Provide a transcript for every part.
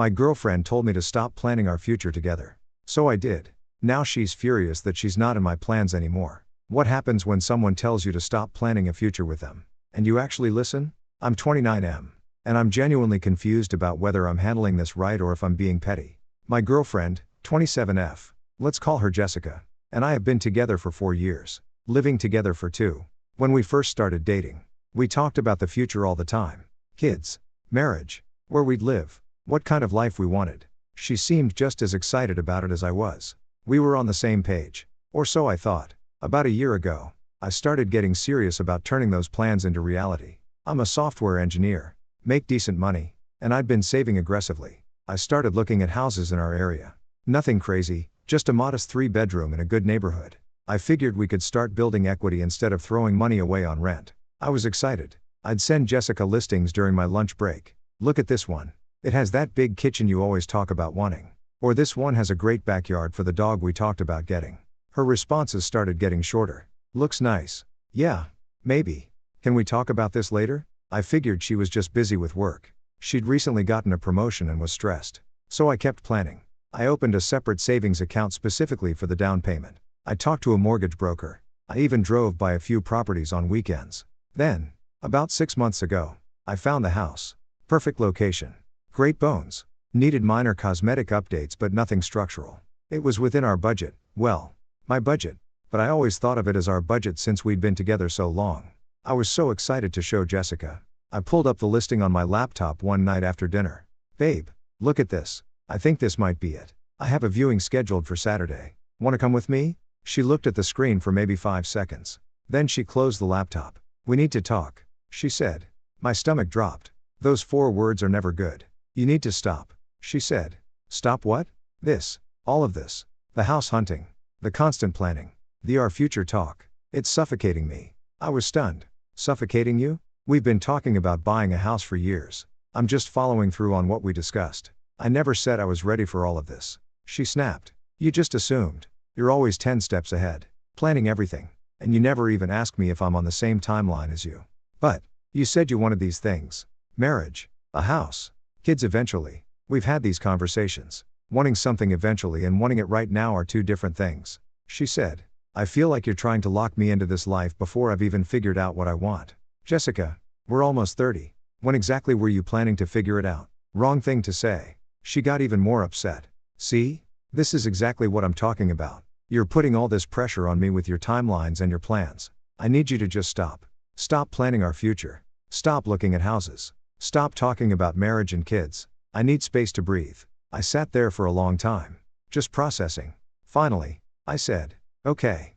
My girlfriend told me to stop planning our future together. So I did. Now she's furious that she's not in my plans anymore. What happens when someone tells you to stop planning a future with them? And you actually listen? I'm 29M. And I'm genuinely confused about whether I'm handling this right or if I'm being petty. My girlfriend, 27F. Let's call her Jessica. And I have been together for 4 years. Living together for 2. When we first started dating, we talked about the future all the time. Kids. Marriage. Where we'd live. What kind of life we wanted. She seemed just as excited about it as I was. We were on the same page. Or so I thought. About a year ago, I started getting serious about turning those plans into reality. I'm a software engineer, make decent money, and I'd been saving aggressively. I started looking at houses in our area. Nothing crazy, just a modest 3-bedroom in a good neighborhood. I figured we could start building equity instead of throwing money away on rent. I was excited. I'd send Jessica listings during my lunch break. Look at this one. It has that big kitchen you always talk about wanting. Or this one has a great backyard for the dog we talked about getting. Her responses started getting shorter. Looks nice. Yeah. Maybe. Can we talk about this later? I figured she was just busy with work. She'd recently gotten a promotion and was stressed. So I kept planning. I opened a separate savings account specifically for the down payment. I talked to a mortgage broker. I even drove by a few properties on weekends. Then, about 6 months ago, I found the house. Perfect location. Great bones. Needed minor cosmetic updates but nothing structural. It was within our budget. Well, my budget. But I always thought of it as our budget since we'd been together so long. I was so excited to show Jessica. I pulled up the listing on my laptop one night after dinner. Babe, look at this. I think this might be it. I have a viewing scheduled for Saturday. Want to come with me? She looked at the screen for maybe 5 seconds. Then she closed the laptop. We need to talk, she said. My stomach dropped. Those 4 words are never good. You need to stop, she said. Stop what? This. All of this. The house hunting. The constant planning. Our future talk. It's suffocating me. I was stunned. Suffocating you? We've been talking about buying a house for years. I'm just following through on what we discussed. I never said I was ready for all of this. She snapped. You just assumed. You're always 10 steps ahead. Planning everything. And you never even ask me if I'm on the same timeline as you. But, you said you wanted these things. Marriage. A house. Kids eventually. We've had these conversations. Wanting something eventually and wanting it right now are 2 different things. She said. I feel like you're trying to lock me into this life before I've even figured out what I want. Jessica, we're almost 30. When exactly were you planning to figure it out? Wrong thing to say. She got even more upset. See? This is exactly what I'm talking about. You're putting all this pressure on me with your timelines and your plans. I need you to just stop. Stop planning our future. Stop looking at houses. Stop talking about marriage and kids. I need space to breathe. I sat there for a long time. Just processing. Finally, I said, okay.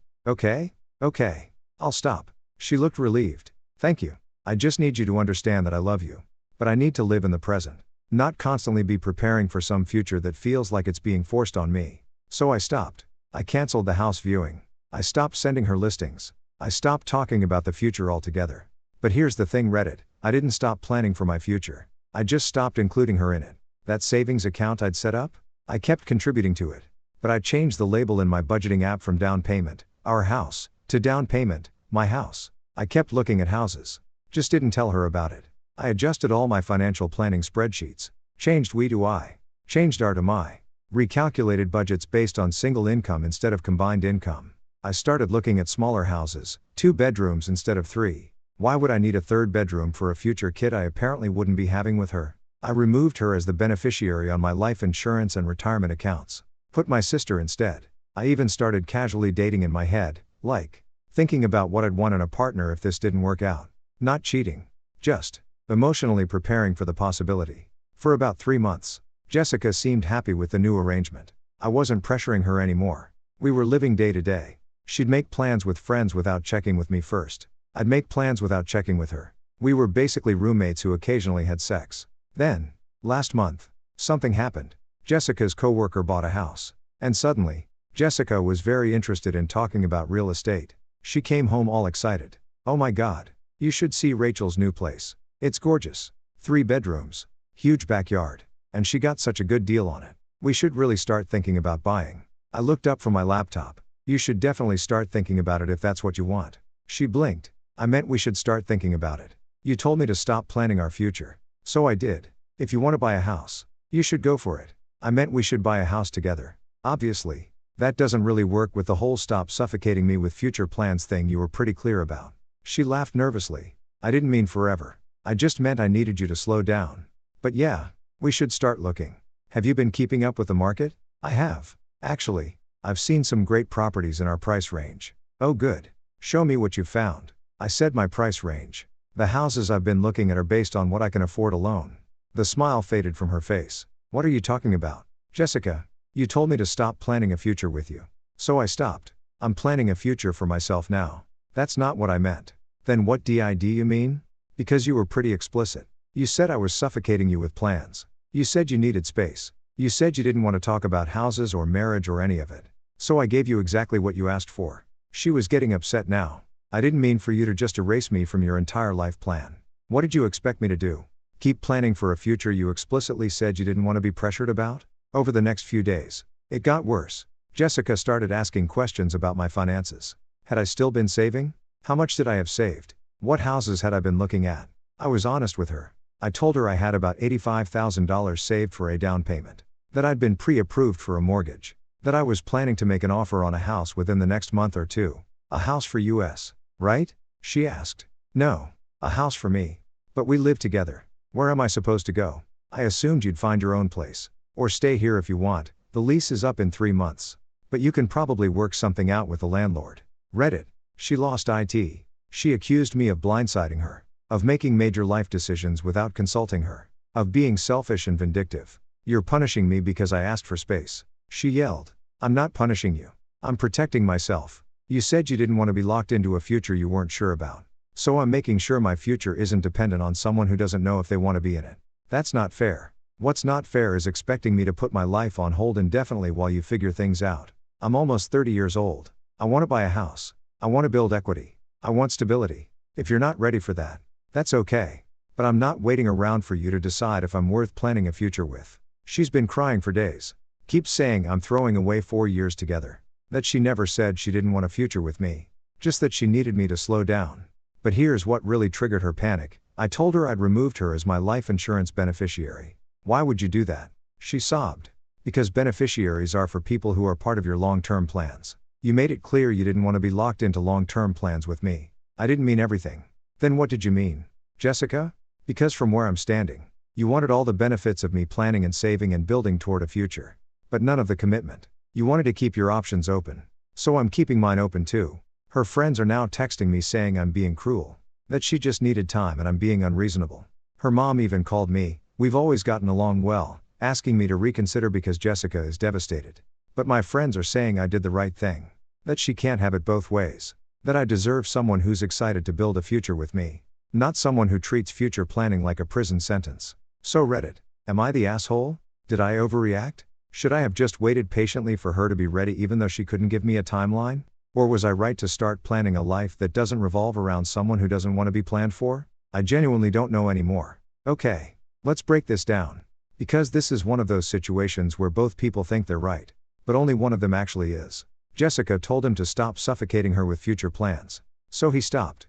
I'll stop. She looked relieved. Thank you. I just need you to understand that I love you. But I need to live in the present. Not constantly be preparing for some future that feels like it's being forced on me. So I stopped. I canceled the house viewing. I stopped sending her listings. I stopped talking about the future altogether. But here's the thing, Reddit. I didn't stop planning for my future. I just stopped including her in it. That savings account I'd set up? I kept contributing to it. But I changed the label in my budgeting app from down payment, our house, to down payment, my house. I kept looking at houses. Just didn't tell her about it. I adjusted all my financial planning spreadsheets. Changed we to I. Changed our to my. Recalculated budgets based on single income instead of combined income. I started looking at smaller houses, 2 bedrooms instead of 3. Why would I need a 3rd bedroom for a future kid I apparently wouldn't be having with her? I removed her as the beneficiary on my life insurance and retirement accounts. Put my sister instead. I even started casually dating in my head, like, thinking about what I'd want in a partner if this didn't work out. Not cheating. Just emotionally preparing for the possibility. For about 3 months, Jessica seemed happy with the new arrangement. I wasn't pressuring her anymore. We were living day to day. She'd make plans with friends without checking with me first. I'd make plans without checking with her. We were basically roommates who occasionally had sex. Then, last month, something happened. Jessica's coworker bought a house. And suddenly, Jessica was very interested in talking about real estate. She came home all excited. Oh my God. You should see Rachel's new place. It's gorgeous. 3 bedrooms. Huge backyard. And she got such a good deal on it. We should really start thinking about buying. I looked up from my laptop. You should definitely start thinking about it if that's what you want. She blinked. I meant we should start thinking about it. You told me to stop planning our future. So I did. If you want to buy a house, You should go for it. I meant we should buy a house together. Obviously. That doesn't really work with the whole stop suffocating me with future plans thing you were pretty clear about. She laughed nervously. I didn't mean forever. I just meant I needed you to slow down. But yeah, we should start looking. Have you been keeping up with the market? I have. Actually, I've seen some great properties in our price range. Oh good. Show me what you found. I said my price range. The houses I've been looking at are based on what I can afford alone. The smile faded from her face. What are you talking about? Jessica, you told me to stop planning a future with you. So I stopped. I'm planning a future for myself now. That's not what I meant. Then what did you mean? Because you were pretty explicit. You said I was suffocating you with plans. You said you needed space. You said you didn't want to talk about houses or marriage or any of it. So I gave you exactly what you asked for. She was getting upset now. I didn't mean for you to just erase me from your entire life plan. What did you expect me to do? Keep planning for a future you explicitly said you didn't want to be pressured about? Over the next few days, it got worse. Jessica started asking questions about my finances. Had I still been saving? How much did I have saved? What houses had I been looking at? I was honest with her. I told her I had about $85,000 saved for a down payment. That I'd been pre-approved for a mortgage. That I was planning to make an offer on a house within the next month or two. A house for US, right? She asked. No. A house for me. But we live together. Where am I supposed to go? I assumed you'd find your own place. Or stay here if you want, the lease is up in 3 months. But you can probably work something out with the landlord. Reddit. She lost it. She accused me of blindsiding her. Of making major life decisions without consulting her. Of being selfish and vindictive. You're punishing me because I asked for space. She yelled. I'm not punishing you. I'm protecting myself. You said you didn't want to be locked into a future you weren't sure about. So I'm making sure my future isn't dependent on someone who doesn't know if they want to be in it. That's not fair. What's not fair is expecting me to put my life on hold indefinitely while you figure things out. I'm almost 30 years old. I want to buy a house. I want to build equity. I want stability. If you're not ready for that, that's okay. But I'm not waiting around for you to decide if I'm worth planning a future with. She's been crying for days. Keeps saying I'm throwing away 4 years together. That she never said she didn't want a future with me. Just that she needed me to slow down. But here's what really triggered her panic. I told her I'd removed her as my life insurance beneficiary. Why would you do that? She sobbed. Because beneficiaries are for people who are part of your long-term plans. You made it clear you didn't want to be locked into long-term plans with me. I didn't mean everything. Then what did you mean? Jessica? Because from where I'm standing, you wanted all the benefits of me planning and saving and building toward a future. But none of the commitment. You wanted to keep your options open. So I'm keeping mine open too. Her friends are now texting me saying I'm being cruel. That she just needed time and I'm being unreasonable. Her mom even called me. We've always gotten along well, asking me to reconsider because Jessica is devastated. But my friends are saying I did the right thing. That she can't have it both ways. That I deserve someone who's excited to build a future with me. Not someone who treats future planning like a prison sentence. So Reddit. Am I the asshole? Did I overreact? Should I have just waited patiently for her to be ready even though she couldn't give me a timeline? Or was I right to start planning a life that doesn't revolve around someone who doesn't want to be planned for? I genuinely don't know anymore. Okay. Let's break this down. Because this is one of those situations where both people think they're right. But only one of them actually is. Jessica told him to stop suffocating her with future plans. So he stopped.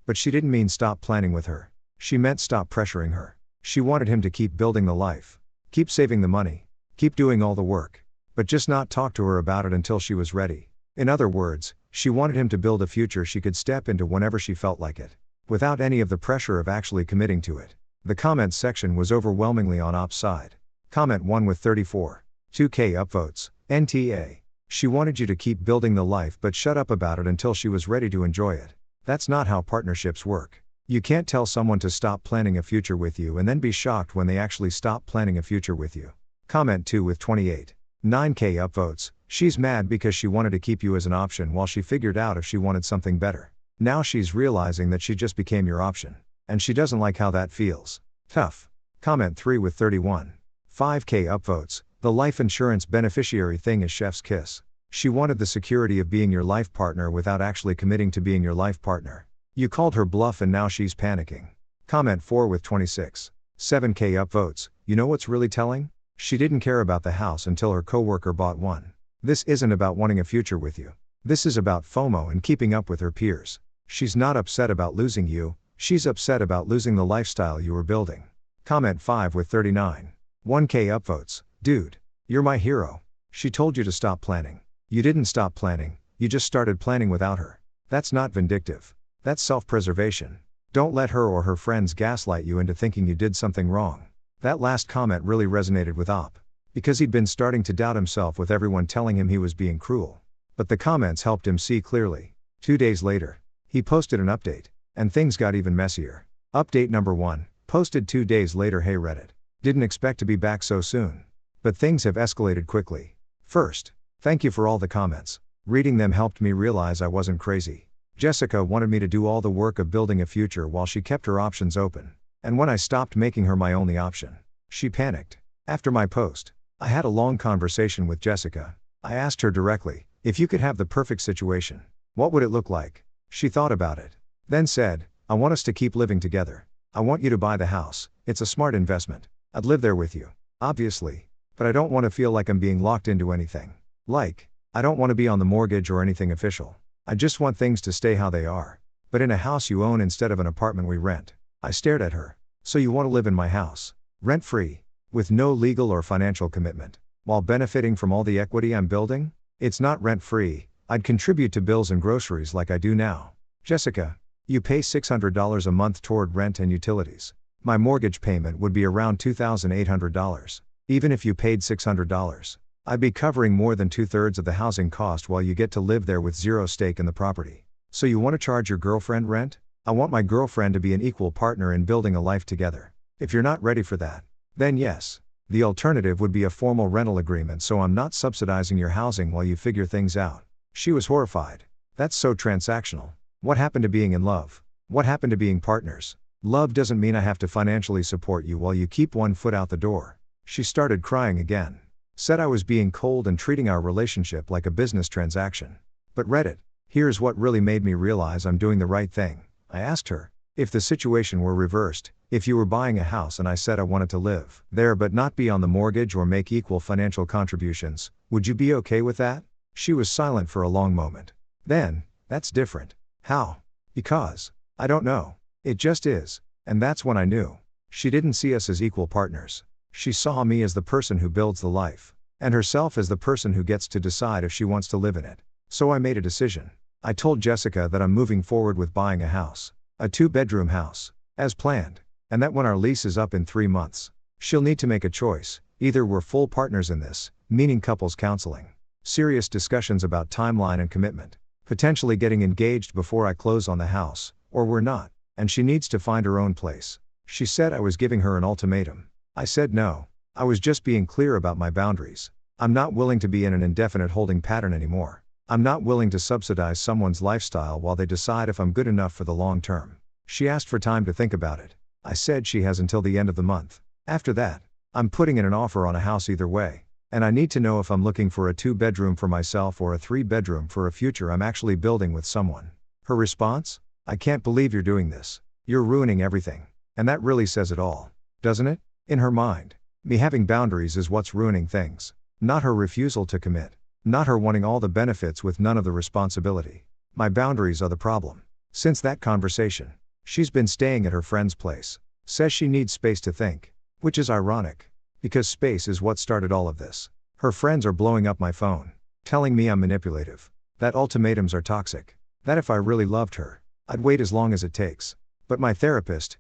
But she didn't mean stop planning with her. She meant stop pressuring her. She wanted him to keep building the life. Keep saving the money. Keep doing all the work. But just not talk to her about it until she was ready. In other words, she wanted him to build a future she could step into whenever she felt like it. Without any of the pressure of actually committing to it. The comments section was overwhelmingly on Op's side. Comment 1 with 34. 2K upvotes. NTA. She wanted you to keep building the life but shut up about it until she was ready to enjoy it. That's not how partnerships work. You can't tell someone to stop planning a future with you and then be shocked when they actually stop planning a future with you. Comment 2 with 28. 9K upvotes. She's mad because she wanted to keep you as an option while she figured out if she wanted something better. Now she's realizing that she just became your option. And she doesn't like how that feels. Tough. Comment 3 with 31. 5K upvotes. The life insurance beneficiary thing is chef's kiss. She wanted the security of being your life partner without actually committing to being your life partner. You called her bluff and now she's panicking. Comment 4 with 26. 7K upvotes. You know what's really telling? She didn't care about the house until her coworker bought one. This isn't about wanting a future with you. This is about FOMO and keeping up with her peers. She's not upset about losing you. She's upset about losing the lifestyle you were building. Comment 5 with 39. 1K upvotes. Dude. You're my hero. She told you to stop planning. You didn't stop planning, you just started planning without her. That's not vindictive. That's self-preservation. Don't let her or her friends gaslight you into thinking you did something wrong. That last comment really resonated with Op. Because he'd been starting to doubt himself with everyone telling him he was being cruel. But the comments helped him see clearly. 2 days later, he posted an update. And things got even messier. Update number 1, posted 2 days later. Hey Reddit. Didn't expect to be back so soon. But things have escalated quickly. First, thank you for all the comments. Reading them helped me realize I wasn't crazy. Jessica wanted me to do all the work of building a future while she kept her options open. And when I stopped making her my only option, she panicked. After my post, I had a long conversation with Jessica. I asked her directly, if you could have the perfect situation, what would it look like? She thought about it. Then said, I want us to keep living together. I want you to buy the house, it's a smart investment. I'd live there with you, obviously. But I don't want to feel like I'm being locked into anything. I don't want to be on the mortgage or anything official. I just want things to stay how they are. But in a house you own instead of an apartment we rent. I stared at her. So you want to live in my house? Rent-free? With no legal or financial commitment? While benefiting from all the equity I'm building? It's not rent-free. I'd contribute to bills and groceries like I do now. Jessica, you pay $600 a month toward rent and utilities. My mortgage payment would be around $2,800. Even if you paid $600, I'd be covering more than 2/3 of the housing cost while you get to live there with zero stake in the property. So you want to charge your girlfriend rent? I want my girlfriend to be an equal partner in building a life together. If you're not ready for that, then yes. The alternative would be a formal rental agreement so I'm not subsidizing your housing while you figure things out. She was horrified. That's so transactional. What happened to being in love? What happened to being partners? Love doesn't mean I have to financially support you while you keep one foot out the door. She started crying again. Said I was being cold and treating our relationship like a business transaction. But Reddit, here's what really made me realize I'm doing the right thing. I asked her, if the situation were reversed, if you were buying a house and I said I wanted to live there but not be on the mortgage or make equal financial contributions, would you be okay with that? She was silent for a long moment. Then, that's different. How? Because, I don't know. It just is. And that's when I knew. She didn't see us as equal partners. She saw me as the person who builds the life, and herself as the person who gets to decide if she wants to live in it. So I made a decision. I told Jessica that I'm moving forward with buying a house, a 2-bedroom house, as planned, and that when our lease is up in 3 months, she'll need to make a choice. Either we're full partners in this, meaning couples counseling, serious discussions about timeline and commitment, potentially getting engaged before I close on the house, or we're not, and she needs to find her own place. She said I was giving her an ultimatum. I said no. I was just being clear about my boundaries. I'm not willing to be in an indefinite holding pattern anymore. I'm not willing to subsidize someone's lifestyle while they decide if I'm good enough for the long term. She asked for time to think about it. I said she has until the end of the month. After that, I'm putting in an offer on a house either way. And I need to know if I'm looking for a 2-bedroom for myself or a 3-bedroom for a future I'm actually building with someone. Her response? I can't believe you're doing this. You're ruining everything. And that really says it all. Doesn't it? In her mind, me having boundaries is what's ruining things. Not her refusal to commit. Not her wanting all the benefits with none of the responsibility. My boundaries are the problem. Since that conversation, she's been staying at her friend's place. Says she needs space to think. Which is ironic. Because space is what started all of this. Her friends are blowing up my phone. Telling me I'm manipulative. That ultimatums are toxic. That if I really loved her, I'd wait as long as it takes. But my therapist,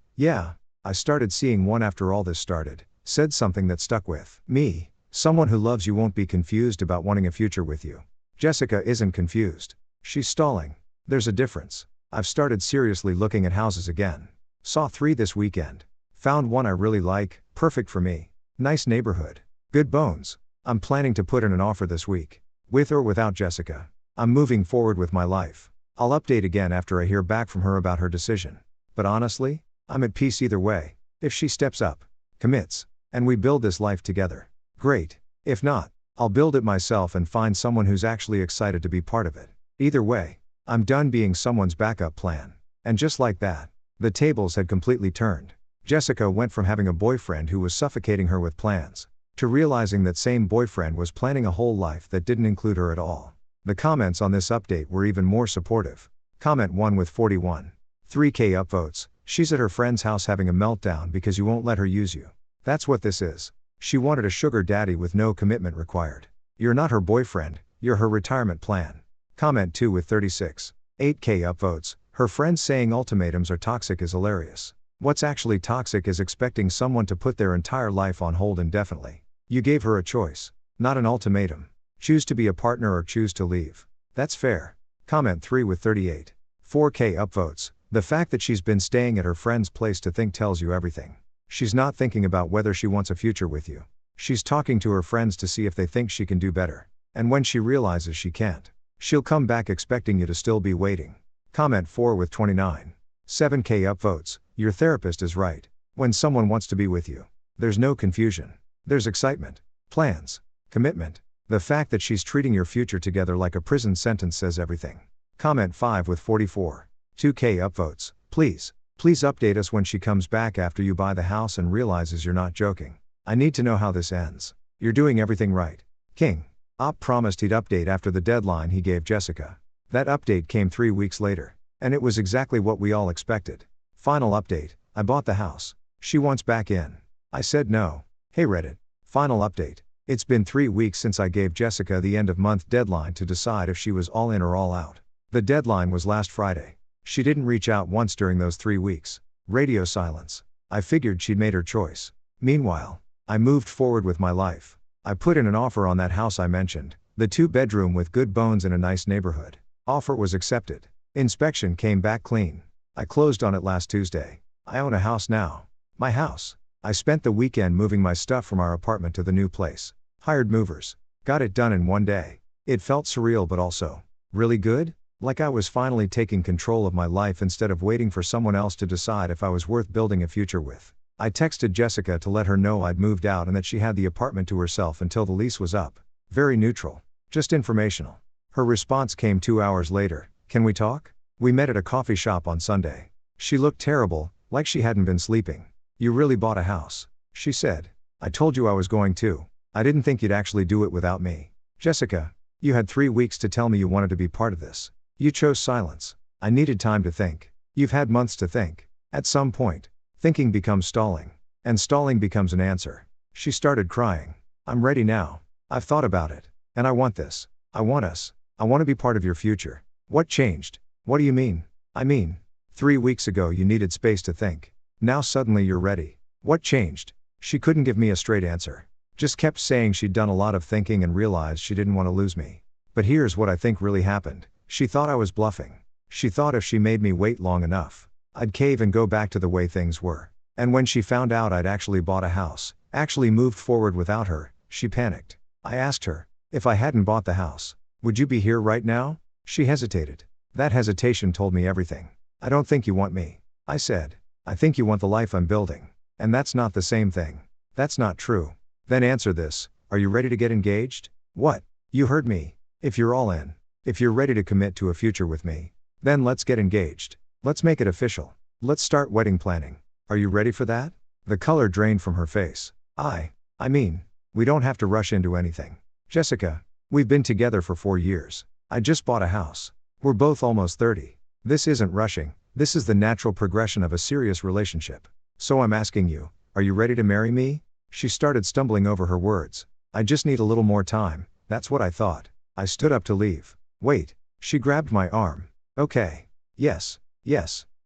I started seeing one after all this started, said something that stuck with me. Someone who loves you won't be confused about wanting a future with you. Jessica isn't confused. She's stalling. There's a difference. I've started seriously looking at houses again. Saw 3 this weekend. Found one I really like, perfect for me. Nice neighborhood. Good bones. I'm planning to put in an offer this week. With or without Jessica. I'm moving forward with my life. I'll update again after I hear back from her about her decision. But honestly, I'm at peace either way. If she steps up, commits, and we build this life together, great. If not, I'll build it myself and find someone who's actually excited to be part of it. Either way, I'm done being someone's backup plan. And just like that, the tables had completely turned. Jessica went from having a boyfriend who was suffocating her with plans, to realizing that same boyfriend was planning a whole life that didn't include her at all. The comments on this update were even more supportive. Comment 1 with 41. 3K upvotes. She's at her friend's house having a meltdown because you won't let her use you. That's what this is. She wanted a sugar daddy with no commitment required. You're not her boyfriend, you're her retirement plan. Comment 2 with 36. 8K upvotes. Her friends saying ultimatums are toxic is hilarious. What's actually toxic is expecting someone to put their entire life on hold indefinitely. You gave her a choice, not an ultimatum. Choose to be a partner or choose to leave. That's fair. Comment 3 with 38. 4K upvotes. The fact that she's been staying at her friend's place to think tells you everything. She's not thinking about whether she wants a future with you. She's talking to her friends to see if they think she can do better. And when she realizes she can't, she'll come back expecting you to still be waiting. Comment 4 with 29. 7K upvotes. Your therapist is right. When someone wants to be with you, there's no confusion. There's excitement, plans, commitment. The fact that she's treating your future together like a prison sentence says everything. Comment 5 with 44. 2K upvotes. Please update us when she comes back after you buy the house and realizes you're not joking. I need to know how this ends. You're doing everything right. King. Op promised he'd update after the deadline he gave Jessica. That update came 3 weeks later. And it was exactly what we all expected. Final update, I bought the house. She wants back in. I said no. Hey Reddit. Final update. It's been 3 weeks since I gave Jessica the end of month deadline to decide if she was all in or all out. The deadline was last Friday. She didn't reach out once during those 3 weeks. Radio silence. I figured she'd made her choice. Meanwhile, I moved forward with my life. I put in an offer on that house I mentioned, the 2-bedroom with good bones in a nice neighborhood. Offer was accepted. Inspection came back clean. I closed on it last Tuesday. I own a house now. My house. I spent the weekend moving my stuff from our apartment to the new place. Hired movers. Got it done in one day. It felt surreal but also really good, like I was finally taking control of my life instead of waiting for someone else to decide if I was worth building a future with. I texted Jessica to let her know I'd moved out and that she had the apartment to herself until the lease was up. Very neutral. Just informational. Her response came 2 hours later. Can we talk? We met at a coffee shop on Sunday. She looked terrible, like she hadn't been sleeping. You really bought a house, she said. I told you I was going to. I didn't think you'd actually do it without me. Jessica, you had 3 weeks to tell me you wanted to be part of this. You chose silence. I needed time to think. You've had months to think. At some point, thinking becomes stalling. And stalling becomes an answer. She started crying. I'm ready now. I've thought about it. And I want this. I want us. I want to be part of your future. What changed? What do you mean? I mean, 3 weeks ago you needed space to think. Now suddenly you're ready. What changed? She couldn't give me a straight answer. Just kept saying she'd done a lot of thinking and realized she didn't want to lose me. But here's what I think really happened. She thought I was bluffing. She thought if she made me wait long enough, I'd cave and go back to the way things were. And when she found out I'd actually bought a house, actually moved forward without her, she panicked. I asked her, if I hadn't bought the house, would you be here right now? She hesitated. That hesitation told me everything. I don't think you want me. I said. I think you want the life I'm building. And that's not the same thing. That's not true. Then answer this. Are you ready to get engaged? What? You heard me. If you're all in. If you're ready to commit to a future with me. Then let's get engaged. Let's make it official. Let's start wedding planning. Are you ready for that? The color drained from her face. I mean, we don't have to rush into anything. Jessica, we've been together for 4 years. I just bought a house. We're both almost 30. This isn't rushing. This is the natural progression of a serious relationship. So I'm asking you, are you ready to marry me? She started stumbling over her words. I just need a little more time. That's what I thought. I stood up to leave. Wait. She grabbed my arm. Okay. Yes.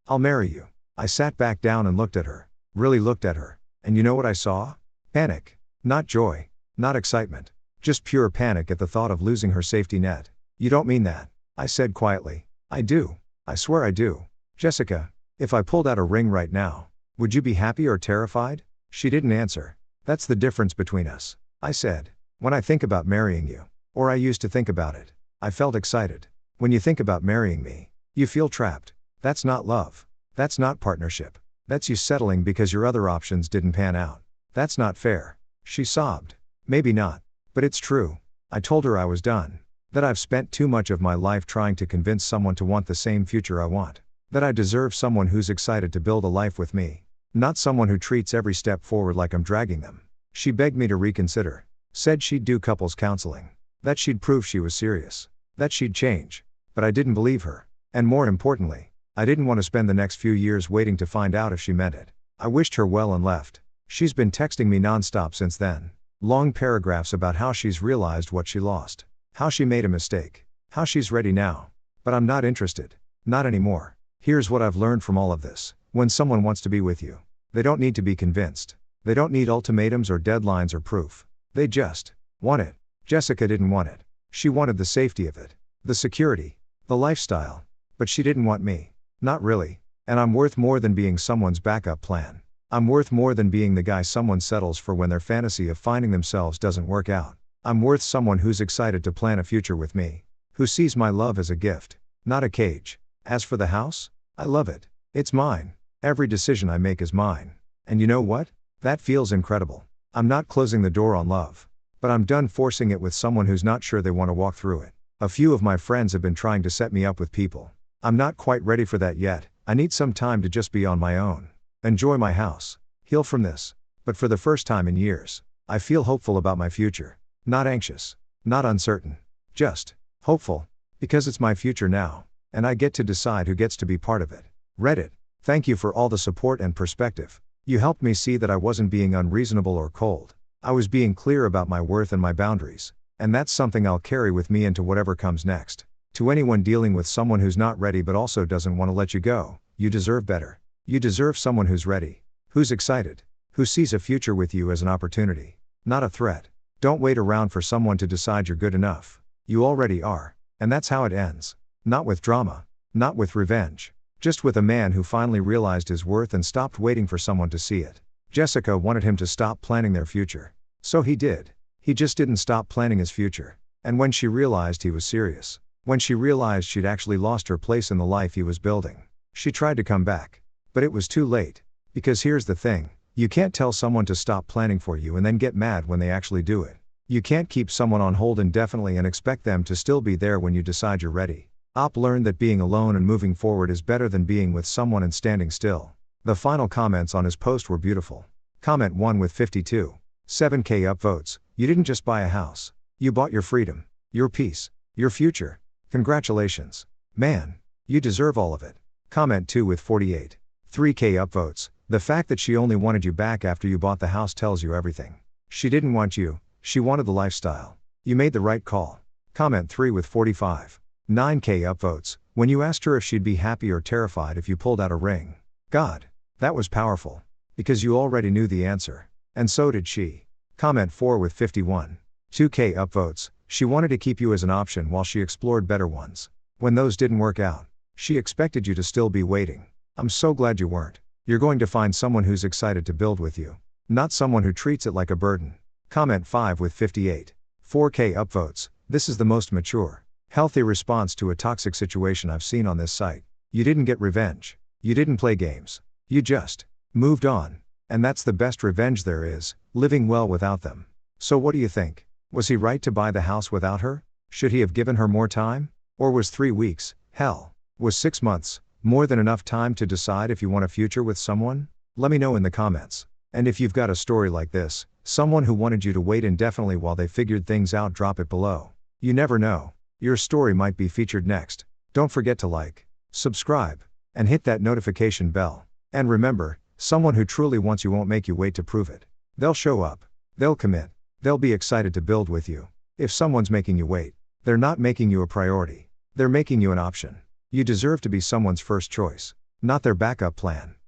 I'll marry you. I sat back down and looked at her. Really looked at her. And you know what I saw? Panic. Not joy. Not excitement. Just pure panic at the thought of losing her safety net. You don't mean that, I said quietly. I do. I swear I do. Jessica, if I pulled out a ring right now, would you be happy or terrified? She didn't answer. That's the difference between us, I said. When I think about marrying you, or I used to think about it, I felt excited. When you think about marrying me, you feel trapped. That's not love. That's not partnership. That's you settling because your other options didn't pan out. That's not fair. She sobbed. Maybe not. But it's true. I told her I was done. That I've spent too much of my life trying to convince someone to want the same future I want. That I deserve someone who's excited to build a life with me. Not someone who treats every step forward like I'm dragging them. She begged me to reconsider. Said she'd do couples counseling. That she'd prove she was serious. That she'd change. But I didn't believe her. And more importantly, I didn't want to spend the next few years waiting to find out if she meant it. I wished her well and left. She's been texting me nonstop since then. Long paragraphs about how she's realized what she lost. How she made a mistake. How she's ready now. But I'm not interested. Not anymore. Here's what I've learned from all of this. When someone wants to be with you, they don't need to be convinced. They don't need ultimatums or deadlines or proof. They just want it. Jessica didn't want it. She wanted the safety of it. The security. The lifestyle. But she didn't want me. Not really. And I'm worth more than being someone's backup plan. I'm worth more than being the guy someone settles for when their fantasy of finding themselves doesn't work out. I'm worth someone who's excited to plan a future with me. Who sees my love as a gift, not a cage. As for the house, I love it. It's mine. Every decision I make is mine. And you know what? That feels incredible. I'm not closing the door on love. But I'm done forcing it with someone who's not sure they want to walk through it. A few of my friends have been trying to set me up with people. I'm not quite ready for that yet. I need some time to just be on my own. Enjoy my house. Heal from this. But for the first time in years, I feel hopeful about my future. Not anxious. Not uncertain. Just hopeful. Because it's my future now. And I get to decide who gets to be part of it. Reddit. Thank you for all the support and perspective. You helped me see that I wasn't being unreasonable or cold. I was being clear about my worth and my boundaries. And that's something I'll carry with me into whatever comes next. To anyone dealing with someone who's not ready but also doesn't want to let you go, you deserve better. You deserve someone who's ready. Who's excited. Who sees a future with you as an opportunity. Not a threat. Don't wait around for someone to decide you're good enough. You already are. And that's how it ends. Not with drama. Not with revenge. Just with a man who finally realized his worth and stopped waiting for someone to see it. Jessica wanted him to stop planning their future. So he did. He just didn't stop planning his future. And when she realized he was serious, when she realized she'd actually lost her place in the life he was building, she tried to come back. But it was too late. Because here's the thing, you can't tell someone to stop planning for you and then get mad when they actually do it. You can't keep someone on hold indefinitely and expect them to still be there when you decide you're ready. Learned that being alone and moving forward is better than being with someone and standing still. The final comments on his post were beautiful. Comment 1 with 52. 7K upvotes. You didn't just buy a house. You bought your freedom. Your peace. Your future. Congratulations. Man. You deserve all of it. Comment 2 with 48. 3K upvotes. The fact that she only wanted you back after you bought the house tells you everything. She didn't want you. She wanted the lifestyle. You made the right call. Comment 3 with 45. 9K upvotes. When you asked her if she'd be happy or terrified if you pulled out a ring. God. That was powerful. Because you already knew the answer. And so did she. Comment 4 with 51. 2K upvotes. She wanted to keep you as an option while she explored better ones. When those didn't work out, she expected you to still be waiting. I'm so glad you weren't. You're going to find someone who's excited to build with you. Not someone who treats it like a burden. Comment 5 with 58. 4K upvotes. This is the most mature, healthy response to a toxic situation I've seen on this site. You didn't get revenge. You didn't play games. You just moved on. And that's the best revenge there is, living well without them. So what do you think? Was he right to buy the house without her? Should he have given her more time? Or was 3 weeks, hell, was 6 months, more than enough time to decide if you want a future with someone? Let me know in the comments. And if you've got a story like this, someone who wanted you to wait indefinitely while they figured things out, drop it below. You never know. Your story might be featured next. Don't forget to like, subscribe, and hit that notification bell. And remember, someone who truly wants you won't make you wait to prove it. They'll show up. They'll commit. They'll be excited to build with you. If someone's making you wait, they're not making you a priority. They're making you an option. You deserve to be someone's first choice, not their backup plan.